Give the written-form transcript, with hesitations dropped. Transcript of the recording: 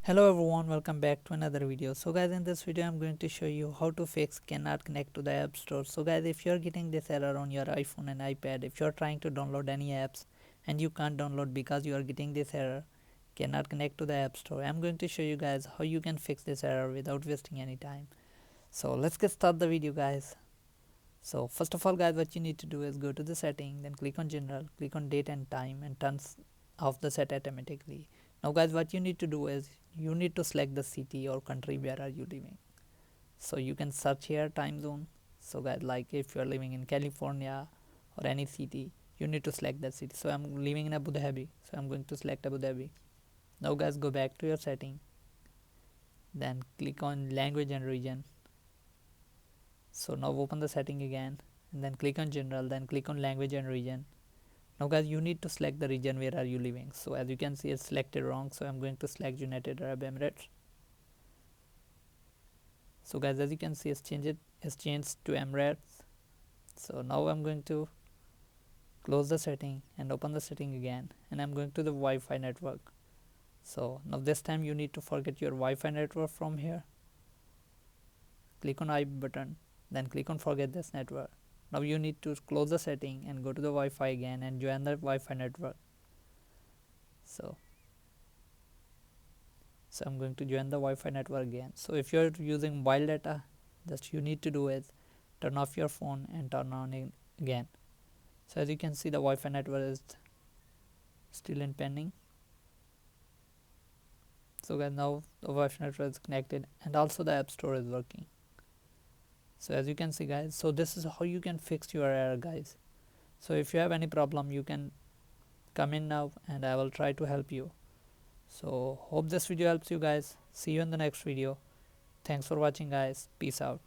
Hello everyone, welcome back to another video. So guys, in this video I'm going to show you how to fix cannot connect to the app store. So guys, if you're getting this error on your iPhone and iPad, if you're trying to download any apps and you can't download because you are getting this error, cannot connect to the app store, I'm going to show you guys how you can fix this error without wasting any time. So let's get start the video guys. So first of all guys, what you need to do is go to the setting, then click on general, click on date and time and turns off the set automatically. Now guys, what you need to do is you need to select the city or country where are you living. So you can search here time zone. So guys, like if you're living in California or any city, you need to select that city. So I'm living in Abu Dhabi, so I'm going to select Abu Dhabi. Now guys, go back to your setting, then click on language and region. So now open the setting again and then click on general, then click on language and region. Now guys, you need to select the region where are you living. So as you can see, it's selected wrong, so I'm going to select United Arab Emirates. So guys, as you can see, it's changed to Emirates. So now I'm going to close the setting and open the setting again, and I'm going to the Wi-Fi network. So now this time you need to forget your Wi-Fi network from here. Click on I button, then click on forget this network. Now you need to close the setting and go to the Wi-Fi again and join the Wi-Fi network. So I'm going to join the Wi-Fi network again. So if you're using mobile data, just you need to do is turn off your phone and turn on it again. So as you can see, the Wi-Fi network is still in pending. So guys, now the Wi-Fi network is connected and also the app store is working. So as you can see guys, so this is how you can fix your error guys. So if you have any problem, you can come in now and I will try to help you. So hope this video helps you guys. See you in the next video. Thanks for watching guys. Peace out.